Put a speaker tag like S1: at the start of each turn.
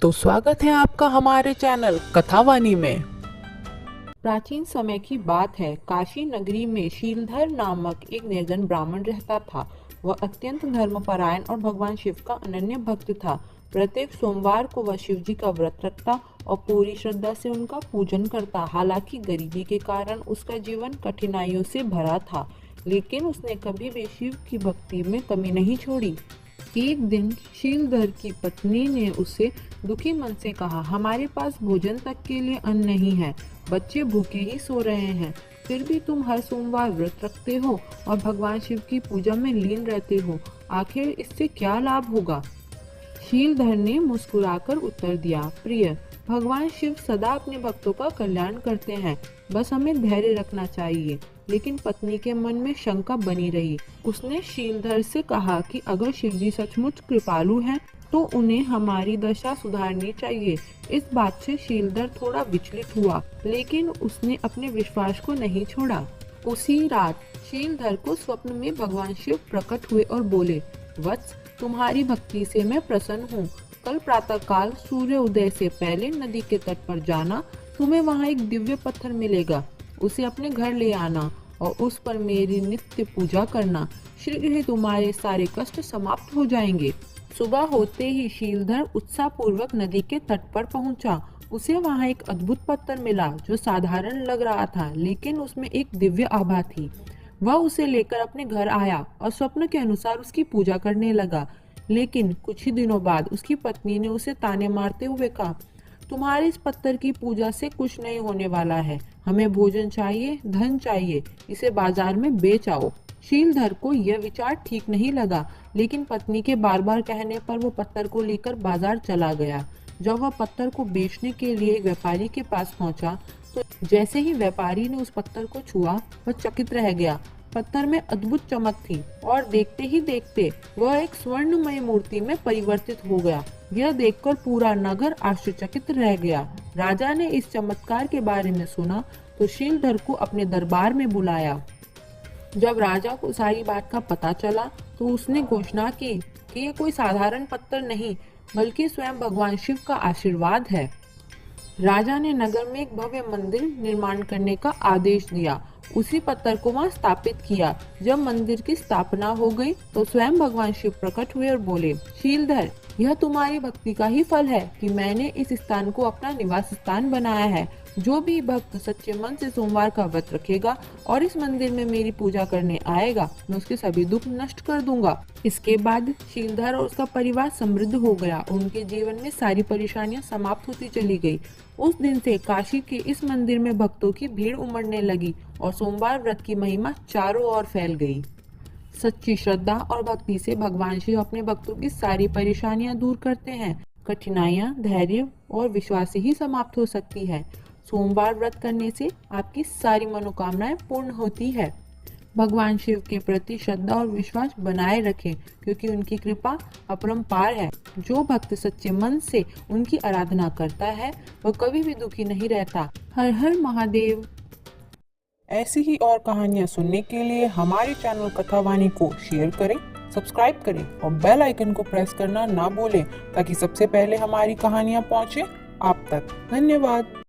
S1: तो स्वागत है आपका हमारे चैनल कथावानी में। प्राचीन समय की बात है। काशी नगरी में शीलधर नामक एक निर्धन ब्राह्मण रहता था। वह अत्यंत धर्मपरायण और भगवान शिव का अनन्य भक्त था। प्रत्येक सोमवार को वह शिव जी का व्रत रखता और पूरी श्रद्धा से उनका पूजन करता। हालांकि गरीबी के कारण उसका जीवन कठिनाइयों से भरा था, लेकिन उसने कभी भी शिव की भक्ति में कमी नहीं छोड़ी। एक दिन शीलधर की पत्नी ने उसे दुखी मन से कहा, हमारे पास भोजन तक के लिए अन्न नहीं है, बच्चे भूखे ही सो रहे हैं, फिर भी तुम हर सोमवार व्रत रखते हो और भगवान शिव की पूजा में लीन रहते हो, आखिर इससे क्या लाभ होगा? शीलधर ने मुस्कुराकर उत्तर दिया, प्रिय, भगवान शिव सदा अपने भक्तों का कल्याण करते हैं, बस हमें धैर्य रखना चाहिए। लेकिन पत्नी के मन में शंका बनी रही। उसने शीलधर से कहा कि अगर शिवजी सचमुच कृपालु हैं, तो उन्हें हमारी दशा सुधारनी चाहिए। इस बात से शीलधर थोड़ा विचलित हुआ, लेकिन उसने अपने विश्वास को नहीं छोड़ा। उसी रात शीलधर को स्वप्न में भगवान शिव प्रकट हुए और बोले, वत्स, तुम्हारी भक्ति से मैं प्रसन्न हूँ। कल प्रातःकाल सूर्य उदय से पहले नदी के तट पर जाना, तुम्हें वहाँ एक दिव्य पत्थर मिलेगा, उसे अपने घर ले आना और उस पर मेरी नित्य पूजा करना। शीघ्र ही तुम्हारे सारे कष्ट समाप्त हो जाएंगे। सुबह होते ही शीलधर उत्साह पूर्वक नदी के तट पर पहुंचा। उसे वहां एक अद्भुत पत्थर मिला जो साधारण लग रहा था, लेकिन उसमें एक दिव्य आभा थी। वह उसे लेकर अपने घर आया और स्वप्न के अनुसार उसकी पूजा करने लगा। लेकिन कुछ ही दिनों बाद उसकी पत्नी ने उसे ताने मारते हुए कहा, तुम्हारे इस पत्थर की पूजा से कुछ नहीं होने वाला है, हमें भोजन चाहिए, धन चाहिए, इसे बाजार में बेच आओ। शीलधर को यह विचार ठीक नहीं लगा, लेकिन पत्नी के बार बार कहने पर वो पत्थर को लेकर बाजार चला गया। जब वह पत्थर को बेचने के लिए एक व्यापारी के पास पहुंचा, तो जैसे ही व्यापारी ने उस पत्थर को छुआ, वह चकित रह गया। पत्थर में अद्भुत चमक थी और देखते ही देखते वह एक स्वर्णमय मूर्ति में परिवर्तित हो गया। यह देखकर पूरा नगर आश्चर्यचकित रह गया। राजा ने इस चमत्कार के बारे में सुना तो शीलधर को अपने दरबार में बुलाया। जब राजा को सारी बात का पता चला तो उसने घोषणा की कि यह कोई साधारण पत्थर नहीं, बल्कि स्वयं भगवान शिव का आशीर्वाद है। राजा ने नगर में एक भव्य मंदिर निर्माण करने का आदेश दिया। उसी पत्थर को वहां स्थापित किया। जब मंदिर की स्थापना हो गई तो स्वयं भगवान शिव प्रकट हुए और बोले, शीलधर, यह तुम्हारी भक्ति का ही फल है कि मैंने इस स्थान को अपना निवास स्थान बनाया है। जो भी भक्त सच्चे मन से सोमवार का व्रत रखेगा और इस मंदिर में मेरी पूजा करने आएगा, मैं उसके सभी दुख नष्ट कर दूंगा। इसके बाद शीलधर और उसका परिवार समृद्ध हो गया। उनके जीवन में सारी परेशानियां समाप्त होती चली गई। उस दिन से काशी के इस मंदिर में भक्तों की भीड़ उमड़ने लगी और सोमवार व्रत की महिमा चारों ओर फैल गई। सच्ची श्रद्धा और भक्ति से भगवान शिव अपने भक्तों की सारी परेशानियां दूर करते हैं। कठिनाइयां धैर्य और विश्वास से ही समाप्त हो सकती है। सोमवार व्रत करने से आपकी सारी मनोकामनाएं पूर्ण होती है। भगवान शिव के प्रति श्रद्धा और विश्वास बनाए रखें, क्योंकि उनकी कृपा अपरंपार है। जो भक्त सच्चे मन से उनकी आराधना करता है, वह कभी भी दुखी नहीं रहता। हर हर महादेव। ऐसी ही और कहानियाँ सुनने के लिए हमारे चैनल कथावानी को शेयर करें, सब्सक्राइब करें और बेल आइकन को प्रेस करना ना भूलें, ताकि सबसे पहले हमारी कहानियाँ पहुँचे आप तक। धन्यवाद।